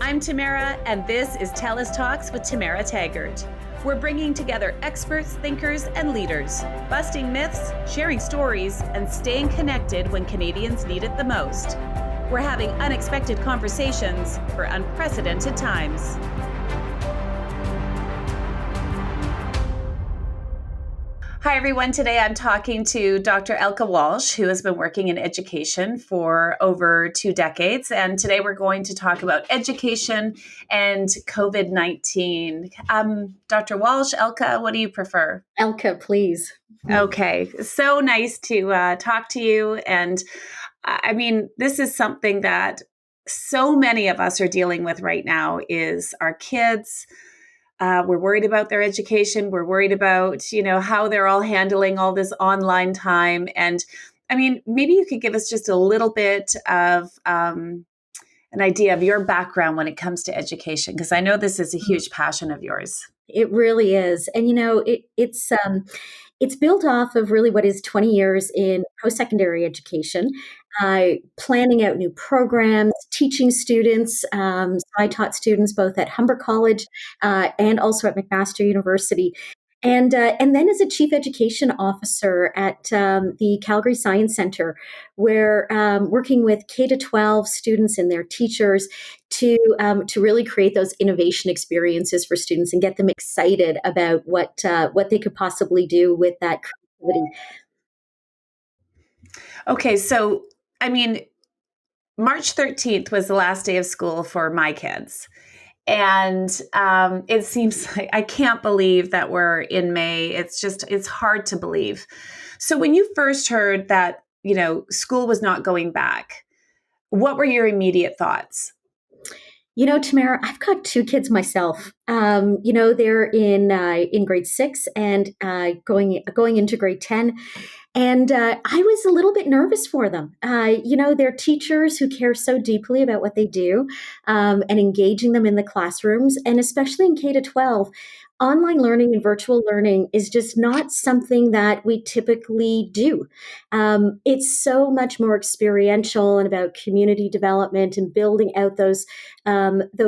I'm Tamara, and this is TELUS Talks with Tamara Taggart. We're bringing together experts, thinkers, and leaders, busting myths, sharing stories, and staying connected when Canadians need it the most. We're having unexpected conversations for unprecedented times. Hi, everyone. Today I'm talking to Dr. Elka Walsh, who has been working in education for over 2 decades. And today we're going to talk about education and COVID-19. Dr. Walsh, Elka, what do you prefer? Elka, please. Okay. So nice to talk to you. And I mean, this is something that so many of us are dealing with right now is our kids. We're worried about their education. We're worried about, how they're all handling all this online time. And I mean, maybe you could give us just a little bit of an idea of your background when it comes to education, because I know this is a huge passion of yours. It really is. And, it's built off of really what is 20 years in post-secondary education, planning out new programs, teaching students. So I taught students both at Humber College and also at McMaster University. And then as a chief education officer at the Calgary Science Centre, where working with K-12 students and their teachers to really create those innovation experiences for students and get them excited about what they could possibly do with that creativity. Okay, so I mean, March 13th was the last day of school for my kids. And it seems like I can't believe that we're in May. It's hard to believe. So when you first heard that, school was not going back, what were your immediate thoughts? Tamara, I've got 2 kids myself. They're in grade 6 and going into grade 10. And I was a little bit nervous for them. They're teachers who care so deeply about what they do and engaging them in the classrooms. And especially in K-12, online learning and virtual learning is just not something that we typically do. It's so much more experiential and about community development and building out those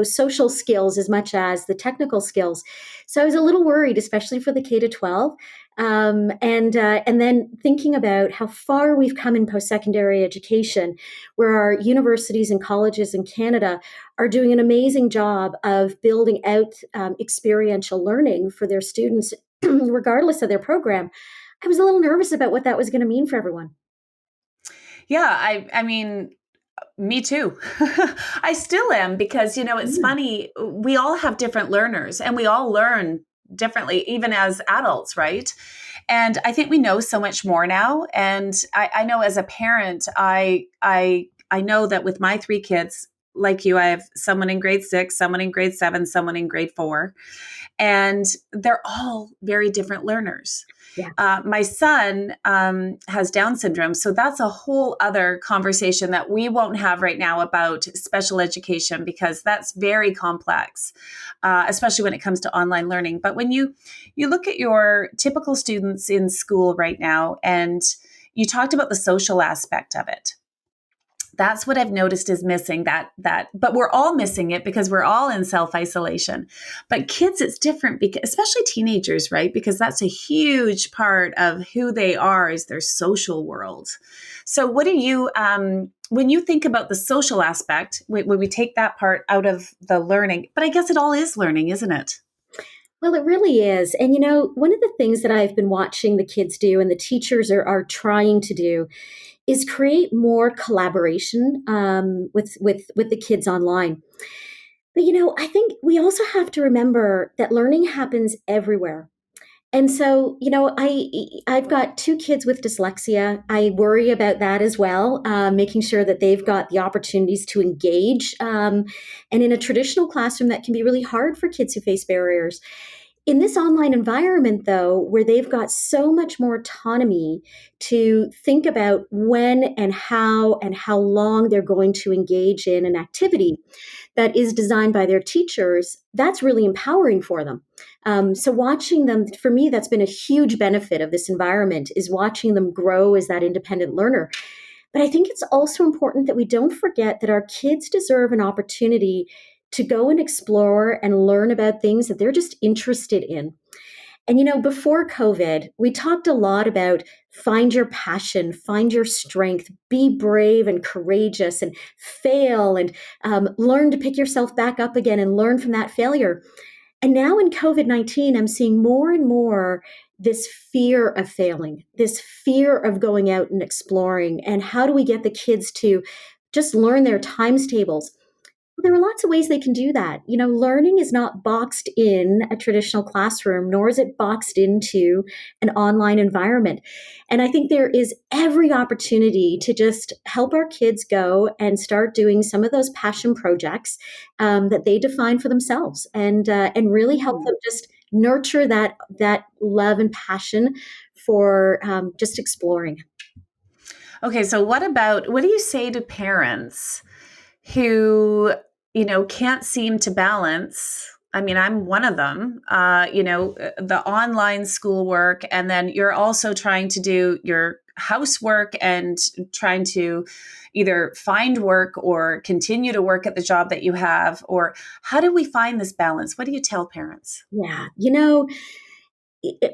social skills as much as the technical skills. So I was a little worried, especially for the K-12. And then thinking about how far we've come in post-secondary education, where our universities and colleges in Canada are doing an amazing job of building out experiential learning for their students, regardless of their program. I was a little nervous about what that was going to mean for everyone. Yeah, I mean, me too. I still am because, it's funny. We all have different learners and we all learn differently, even as adults, right? And I think we know so much more now. And I know as a parent, I know that with my 3 kids, like you, I have someone in grade 6, someone in grade 7, someone in grade 4, and they're all very different learners. Yeah. My son has Down syndrome, so that's a whole other conversation that we won't have right now about special education because that's very complex, especially when it comes to online learning. But when you look at your typical students in school right now, and you talked about the social aspect of it. That's what I've noticed is missing but we're all missing it because we're all in self-isolation. But kids, it's different because, especially teenagers, right? Because that's a huge part of who they are is their social world. So what do you, when you think about the social aspect, when we take that part out of the learning, but I guess it all is learning, isn't it? Well, it really is. And, one of the things that I've been watching the kids do and the teachers are trying to do is create more collaboration with the kids online. But, I think we also have to remember that learning happens everywhere. And so, I've got 2 kids with dyslexia. I worry about that as well, making sure that they've got the opportunities to engage. And in a traditional classroom, that can be really hard for kids who face barriers. In this online environment, though, where they've got so much more autonomy to think about when and how long they're going to engage in an activity that is designed by their teachers, that's really empowering for them. So watching them, for me, that's been a huge benefit of this environment, is watching them grow as that independent learner. But I think it's also important that we don't forget that our kids deserve an opportunity to go and explore and learn about things that they're just interested in. And, before COVID, we talked a lot about find your passion, find your strength, be brave and courageous and fail and learn to pick yourself back up again and learn from that failure. And now in COVID-19, I'm seeing more and more this fear of failing, this fear of going out and exploring. And how do we get the kids to just learn their times tables? Well, there are lots of ways they can do that. Learning is not boxed in a traditional classroom, nor is it boxed into an online environment. And I think there is every opportunity to just help our kids go and start doing some of those passion projects that they define for themselves, and really help them just nurture that love and passion for just exploring. Okay, so what do you say to parents who, can't seem to balance? I mean, I'm one of them, the online schoolwork, and then you're also trying to do your housework and trying to either find work or continue to work at the job that you have. Or how do we find this balance? What do you tell parents? Yeah,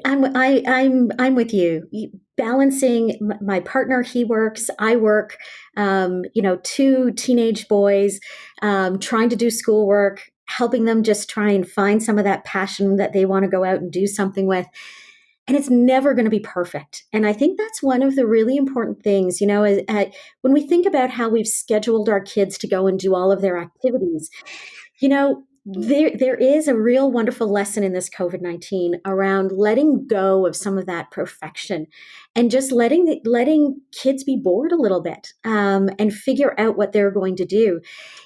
I'm with you. Balancing my partner, he works, I work. Two teenage boys, trying to do schoolwork, helping them just try and find some of that passion that they want to go out and do something with. And it's never going to be perfect. And I think that's one of the really important things. When we think about how we've scheduled our kids to go and do all of their activities, there is a real wonderful lesson in this COVID-19 around letting go of some of that perfection and just letting kids be bored a little bit, and figure out what they're going to do.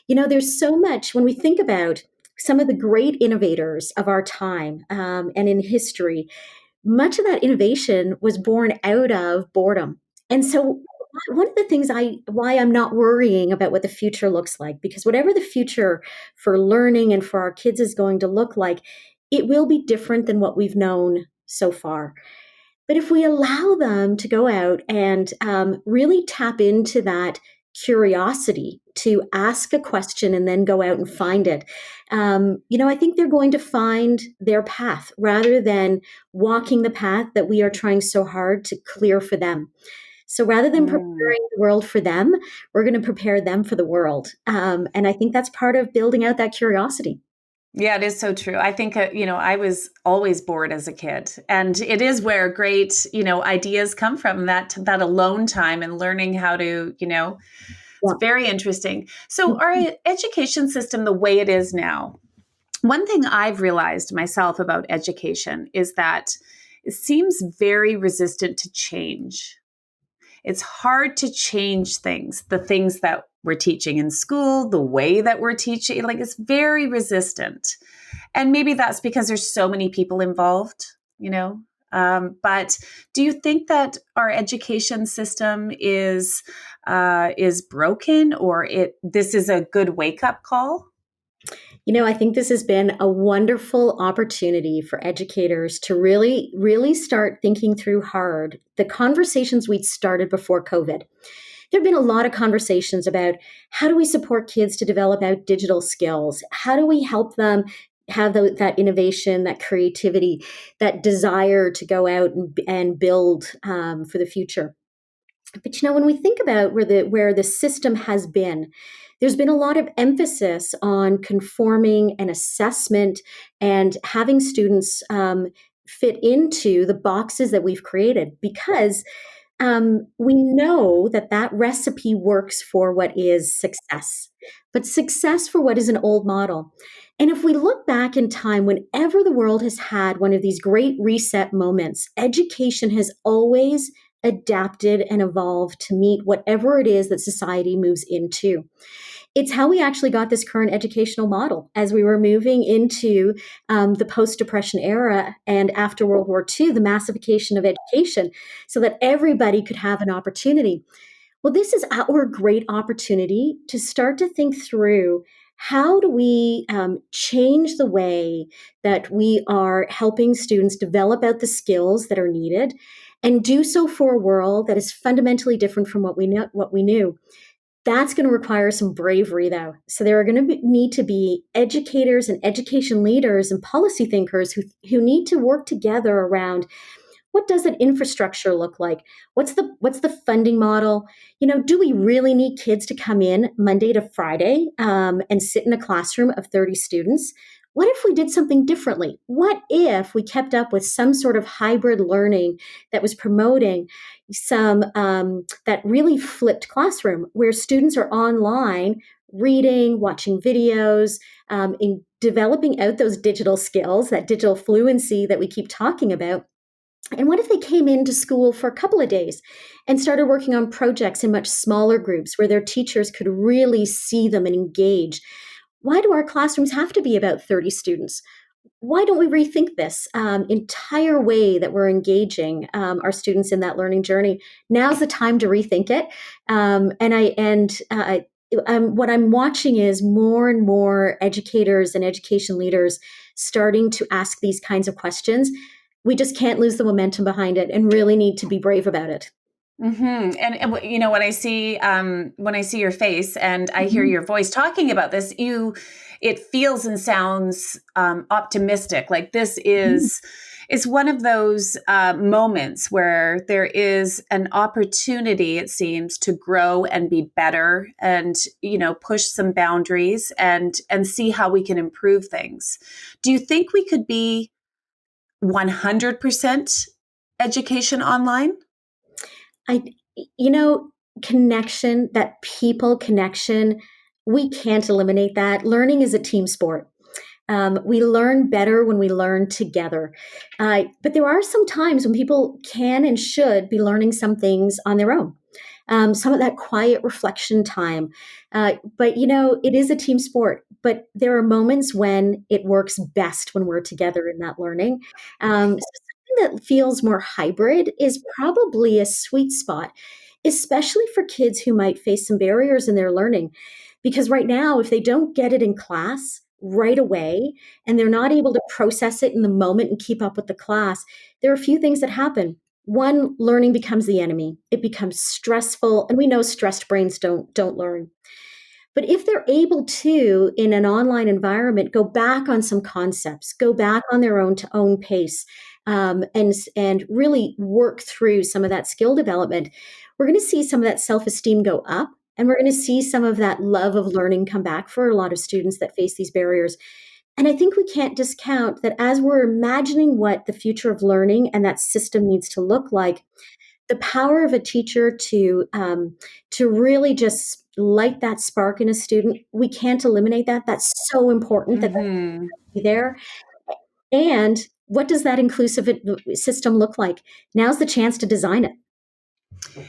There's so much when we think about some of the great innovators of our time, and in history. Much of that innovation was born out of boredom. And so one of the things why I'm not worrying about what the future looks like, because whatever the future for learning and for our kids is going to look like, it will be different than what we've known so far. But if we allow them to go out and really tap into that curiosity to ask a question and then go out and find it, I think they're going to find their path rather than walking the path that we are trying so hard to clear for them. So rather than preparing the world for them, we're going to prepare them for the world. And I think that's part of building out that curiosity. Yeah, it is so true. I think, I was always bored as a kid, and it is where great, ideas come from, that alone time and learning how to, it's very interesting. So our education system, the way it is now, one thing I've realized myself about education is that it seems very resistant to change. It's hard to change things, the things that we're teaching in school, the way that we're teaching, like it's very resistant. And maybe that's because there's so many people involved, but do you think that our education system is broken, or this is a good wake-up call? I think this has been a wonderful opportunity for educators to really, really start thinking through hard the conversations we'd started before COVID. There have been a lot of conversations about how do we support kids to develop out digital skills? How do we help them have that innovation, that creativity, that desire to go out and build for the future? But when we think about where the system has been, there's been a lot of emphasis on conforming and assessment and having students fit into the boxes that we've created, because we know that recipe works for what is success, but success for what is an old model. And if we look back in time, whenever the world has had one of these great reset moments, education has always adapted and evolved to meet whatever it is that society moves into. It's how we actually got this current educational model as we were moving into the post-Depression era and after World War II, the massification of education so that everybody could have an opportunity. Well, this is our great opportunity to start to think through how do we change the way that we are helping students develop out the skills that are needed and do so for a world that is fundamentally different from what we knew. That's going to require some bravery, though. So there are going to need to be educators and education leaders and policy thinkers who need to work together around what does an infrastructure look like? What's the funding model? Do we really need kids to come in Monday to Friday and sit in a classroom of 30 students? What if we did something differently? What if we kept up with some sort of hybrid learning that was promoting some that really flipped classroom where students are online reading, watching videos, in developing out those digital skills, that digital fluency that we keep talking about? And what if they came into school for a couple of days and started working on projects in much smaller groups where their teachers could really see them and engage? Why do our classrooms have to be about 30 students? Why don't we rethink this entire way that we're engaging our students in that learning journey? Now's the time to rethink it. What I'm watching is more and more educators and education leaders starting to ask these kinds of questions. We just can't lose the momentum behind it and really need to be brave about it. And when I see your face and I hear your voice talking about this, it feels and sounds optimistic. Like this is one of those moments where there is an opportunity, it seems, to grow and be better, and push some boundaries and see how we can improve things. Do you think we could be 100% education online? I, connection, that people connection, we can't eliminate that. Learning is a team sport. We learn better when we learn together. But there are some times when people can and should be learning some things on their own. Some of that quiet reflection time. But it is a team sport. But there are moments when it works best when we're together in that learning. So something that feels more hybrid is probably a sweet spot, especially for kids who might face some barriers in their learning. Because right now, if they don't get it in class right away and they're not able to process it in the moment and keep up with the class, there are a few things that happen. One, learning becomes the enemy. It becomes stressful, and we know stressed brains don't learn. But if they're able to, in an online environment, go back on some concepts, go back on their own pace, and really work through some of that skill development, we're going to see some of that self-esteem go up, and we're going to see some of that love of learning come back for a lot of students that face these barriers. And I think we can't discount that as we're imagining what the future of learning and that system needs to look like, the power of a teacher to really just light that spark in a student, we can't eliminate that. That's so important that Mm-hmm. be there. And what does that inclusive system look like? Now's the chance to design it.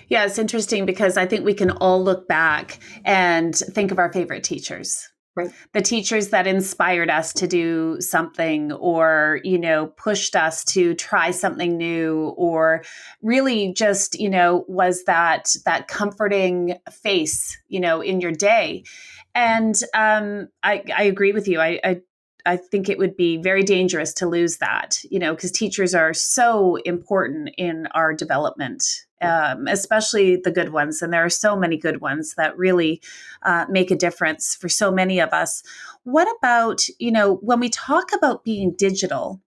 Yeah, it's interesting because I think we can all look back and think of our favorite teachers. Right. The teachers that inspired us to do something, or, pushed us to try something new, or really just, was that comforting face, in your day. And I agree with you. I think it would be very dangerous to lose that, because teachers are so important in our development, especially the good ones. And there are so many good ones that really make a difference for so many of us. What about, when we talk about being digital,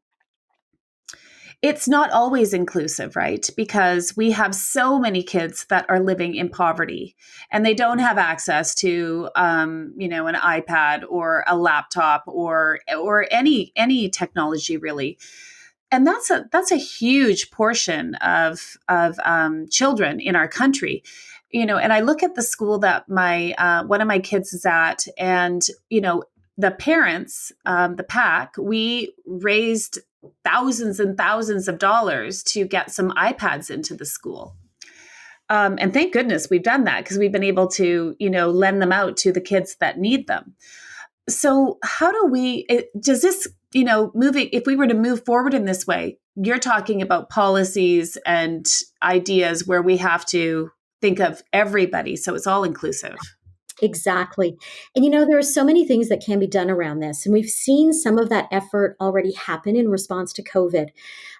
it's not always inclusive, right? Because we have so many kids that are living in poverty and they don't have access to, an iPad or a laptop or any technology really. And that's a huge portion of children in our country. And I look at the school that my one of my kids is at, and the parents, the PAC, we raised thousands and thousands of dollars to get some iPads into the school. And thank goodness we've done that, because we've been able to, lend them out to the kids that need them. So how do does this, moving, if we were to move forward in this way, you're talking about policies and ideas where we have to think of everybody. So it's all inclusive. Exactly. And there are so many things that can be done around this. And we've seen some of that effort already happen in response to COVID.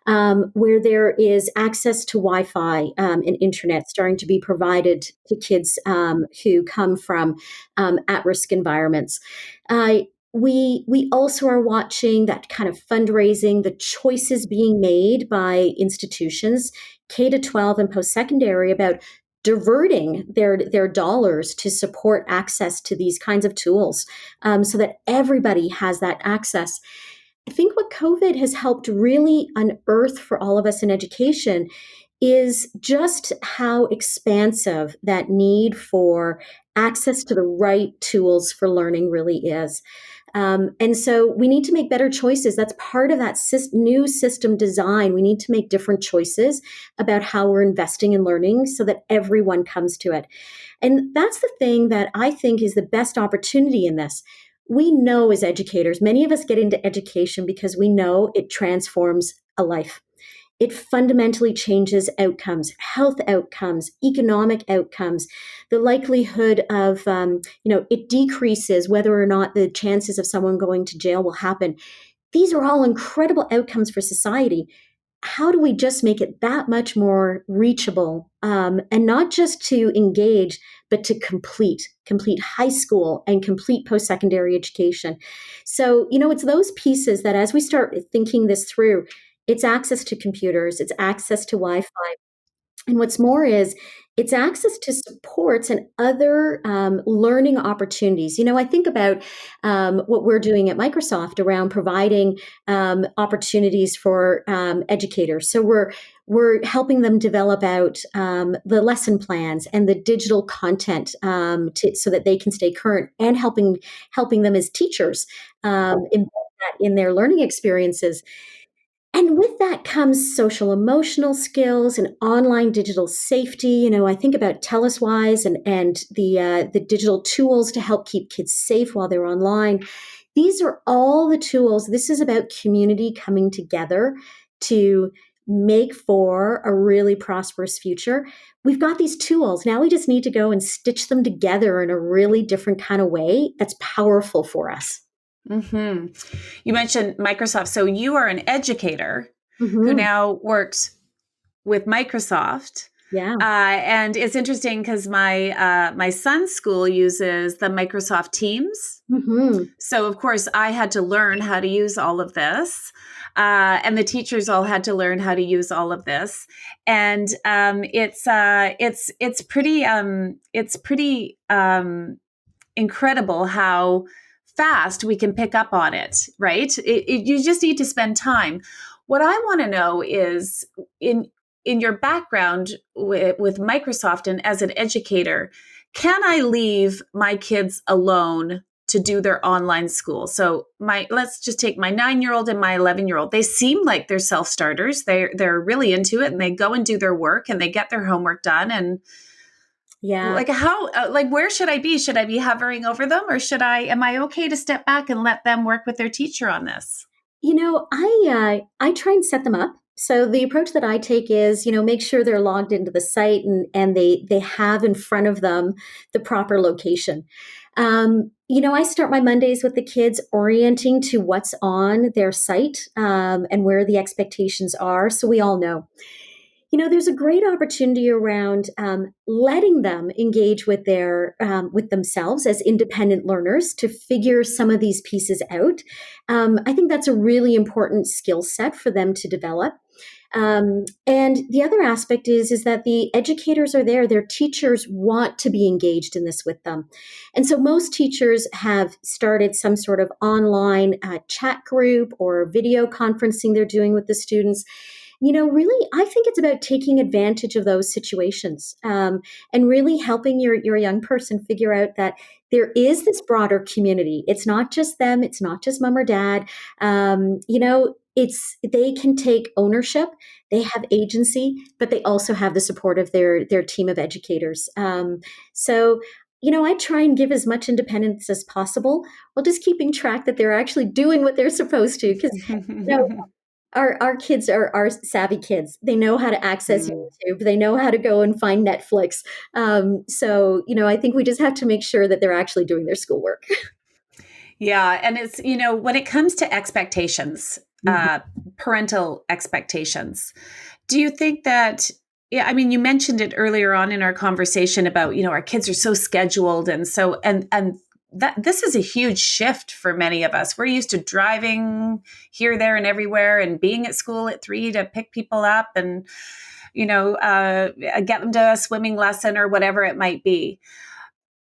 where there is access to Wi-Fi and internet starting to be provided to kids who come from at-risk environments. We also are watching that kind of fundraising, the choices being made by institutions, K to 12 and post-secondary, about diverting their dollars to support access to these kinds of tools, so that everybody has that access. I think what COVID has helped really unearth for all of us in education is just how expansive that need for access to the right tools for learning really is. And so we need to make better choices. That's part of that new system design. We need to make different choices about how we're investing in learning so that everyone comes to it. And that's the thing that I think is the best opportunity in this. We know as educators, many of us get into education because we know it transforms a life. It fundamentally changes outcomes, health outcomes, economic outcomes. The likelihood of, it decreases whether or not the chances of someone going to jail will happen. These are all incredible outcomes for society. How do we just make it that much more reachable, and not just to engage, but to complete high school and complete post-secondary education? So, it's those pieces that as we start thinking this through, it's access to computers, it's access to Wi-Fi, and what's more is it's access to supports and other learning opportunities. I think about what we're doing at Microsoft around providing opportunities for educators. So we're helping them develop out the lesson plans and the digital content so that they can stay current, and helping them as teachers embed that in their learning experiences. And with that comes social emotional skills and online digital safety. I think about TELUS and the digital tools to help keep kids safe while they're online. These are all the tools. This is about community coming together to make for a really prosperous future. We've got these tools. Now we just need to go and stitch them together in a really different kind of way that's powerful for us. Mm-hmm. You mentioned Microsoft. So you are an educator who Mm-hmm. now works with Microsoft. Yeah. And it's interesting because my son's school uses the Microsoft Teams. Mm-hmm. So of course I had to learn how to use all of this, and the teachers all had to learn how to use all of this. And it's pretty incredible how fast we can pick up on it, right? You just need to spend time. What I want to know is in your background with Microsoft and as an educator, can I leave my kids alone to do their online school? So let's just take my 9-year-old and my 11-year-old. They seem like they're self-starters. They're really into it, and they go and do their work and they get their homework done. And Yeah. where should I be? Should I be hovering over them, or am I okay to step back and let them work with their teacher on this? I try and set them up. So the approach that I take is, make sure they're logged into the site, and they have in front of them the proper location. I start my Mondays with the kids orienting to what's on their site, and where the expectations are, so we all know. There's a great opportunity around letting them engage with with themselves as independent learners to figure some of these pieces out. I think that's a really important skill set for them to develop. And the other aspect is that the educators are there. Their teachers want to be engaged in this with them. And so most teachers have started some sort of online chat group or video conferencing they're doing with the students. Really, I think it's about taking advantage of those situations, and really helping your young person figure out that there is this broader community. It's not just them. It's not just mom or dad. They can take ownership. They have agency, but they also have the support of their team of educators. I try and give as much independence as possible while just keeping track that they're actually doing what they're supposed to. Because our kids are savvy kids. They know how to access YouTube. They know how to go and find Netflix. I think we just have to make sure that they're actually doing their schoolwork. Yeah. And it's, when it comes to expectations, Mhm. parental expectations. Do you think that, yeah, I mean, you mentioned it earlier on in our conversation about, our kids are so scheduled and that this is a huge shift for many of us. We're used to driving here, there, and everywhere and being at school at 3 to pick people up and, get them to a swimming lesson or whatever it might be.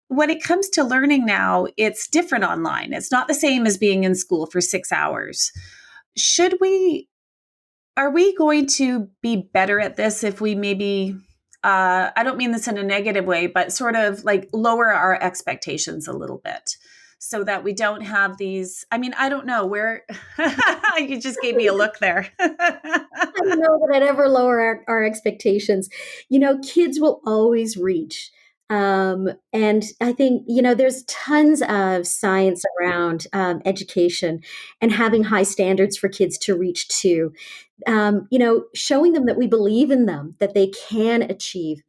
When it comes to learning now, it's different online. It's not the same as being in school for 6 hours. Should we Are we going to be better at this if we maybe, I don't mean this in a negative way, but sort of like lower our expectations a little bit so that we don't have these? I mean, I don't know where you just gave me a look there. I don't know that I'd ever lower our expectations. Kids will always reach. And I think, there's tons of science around education and having high standards for kids to reach to. Showing them that we believe in them, that they can achieve.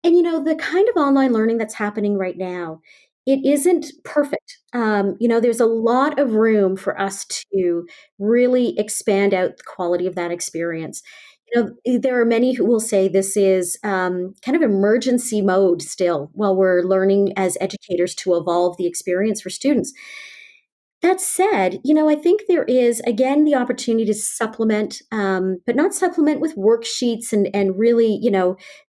And the kind of online learning that's happening right now, it isn't perfect. There's a lot of room for us to really expand out the quality of that experience. There are many who will say this is kind of emergency mode still while we're learning as educators to evolve the experience for students. That said, I think there is, again, the opportunity to supplement, but not supplement with worksheets and really,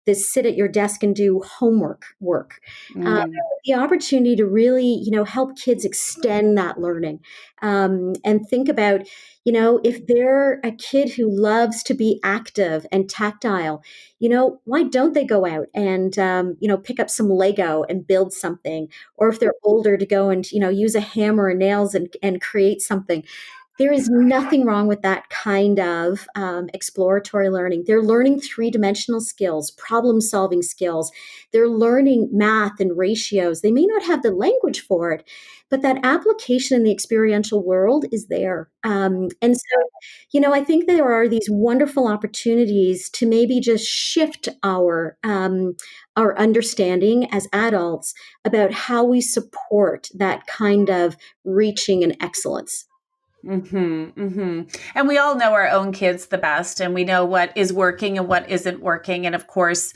this sit at your desk and do homework work. Uh, Mm. the opportunity to really, help kids extend that learning and think about, if they're a kid who loves to be active and tactile, why don't they go out and, pick up some Lego and build something? Or if they're older, to go and use a hammer and nails and create something. There is nothing wrong with that kind of exploratory learning. They're learning three-dimensional skills, problem-solving skills. They're learning math and ratios. They may not have the language for it, but that application in the experiential world is there. And so, I think there are these wonderful opportunities to maybe just shift our understanding as adults about how we support that kind of reaching and excellence. And we all know our own kids the best, and we know what is working and what isn't working. And of course,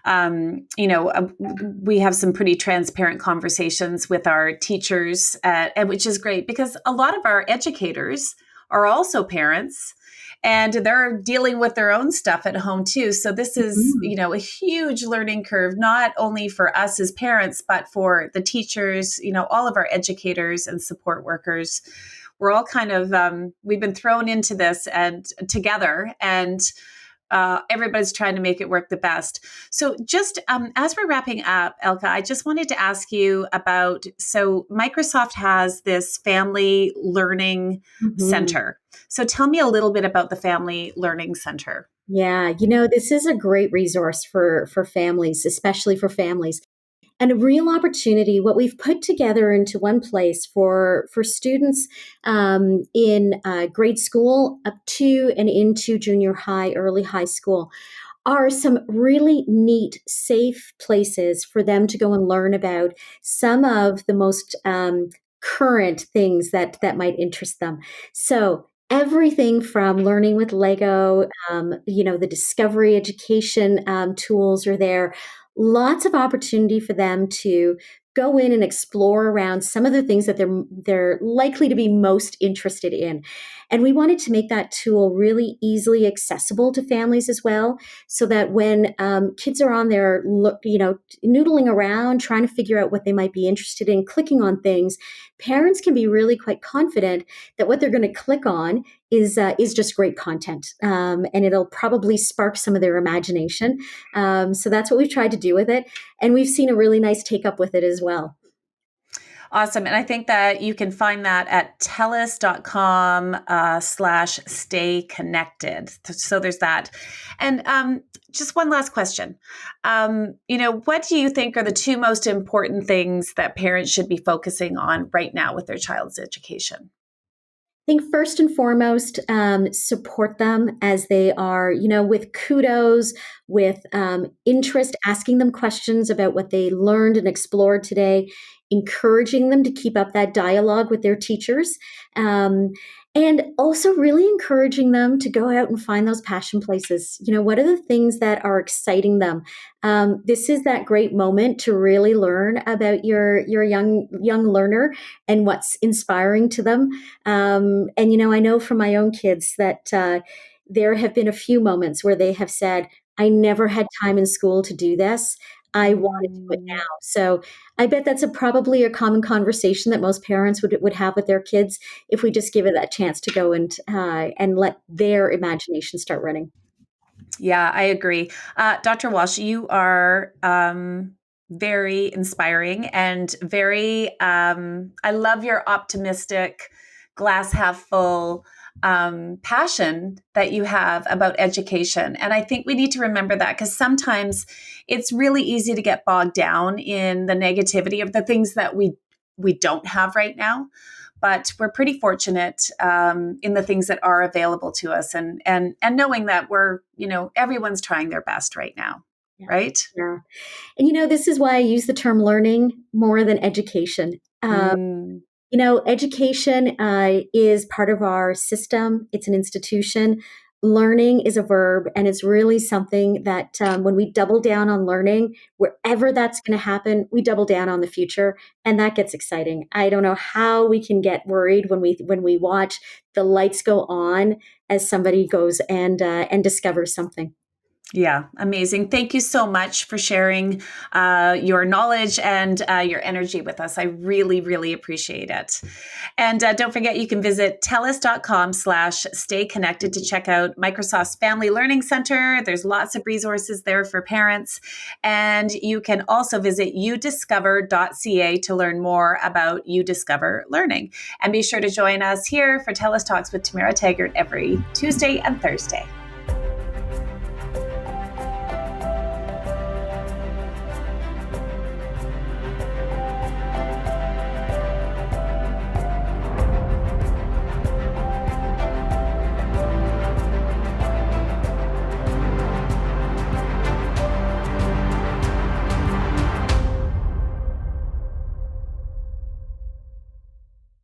we have some pretty transparent conversations with our teachers, and which is great because a lot of our educators are also parents and they're dealing with their own stuff at home too. So this is, Mhm. a huge learning curve, not only for us as parents, but for the teachers, all of our educators and support workers. We're all kind of, we've been thrown into this and together, and everybody's trying to make it work the best. So, just as we're wrapping up, Elka, I just wanted to ask you about, so Microsoft has this Family Learning Mhm. Center. So, tell me a little bit about the Family Learning Center. Yeah, this is a great resource for families, especially for families. And a real opportunity, what we've put together into one place for students in grade school up to and into junior high, early high school, are some really neat, safe places for them to go and learn about some of the most current things that might interest them. So everything from learning with Lego, the discovery education tools are there. Lots of opportunity for them to go in and explore around some of the things that they're likely to be most interested in. And we wanted to make that tool really easily accessible to families as well, so that when kids are on there, noodling around, trying to figure out what they might be interested in, clicking on things, parents can be really quite confident that what they're going to click on is just great content, and it'll probably spark some of their imagination. So that's what we've tried to do with it, and we've seen a really nice take up with it as well. Awesome. And I think that you can find that at telus.com slash stay connected. So there's that. And just one last question. What do you think are the two most important things that parents should be focusing on right now with their child's education? I think first and foremost, support them as they are, with kudos, with interest, asking them questions about what they learned and explored today, encouraging them to keep up that dialogue with their teachers. Um, And also really encouraging them to go out and find those passion places. What are the things that are exciting them? This is that great moment to really learn about your young learner and what's inspiring to them. And I know from my own kids that there have been a few moments where they have said, "I never had time in school to do this. I want to do it now." Mm, So I bet that's probably a common conversation that most parents would have with their kids if we just give it that chance to go and let their imagination start running. yeah, I agree. Dr. Walsh, you are very inspiring and very, I love your optimistic, glass half full passion that you have about education. And I think we need to remember that because sometimes it's really easy to get bogged down in the negativity of the things that we don't have right now. But we're pretty fortunate in the things that are available to us, and knowing that we're, everyone's trying their best right now, Yeah. right? Yeah. And this is why I use the term learning more than education. Mm, Education is part of our system, it's an institution. Learning is a verb, and it's really something that when we double down on learning, wherever that's going to happen, we double down on the future, and that gets exciting. I don't know how we can get worried when we watch the lights go on as somebody goes and discovers something. yeah, amazing. Thank you so much for sharing your knowledge and your energy with us. I really, really appreciate it. And don't forget, you can visit telus.com/stay connected to check out Microsoft's Family Learning Center. There's lots of resources there for parents. And you can also visit udiscover.ca to learn more about UDiscover Learning. And be sure to join us here for TELUS Talks with Tamara Taggart every Tuesday and Thursday.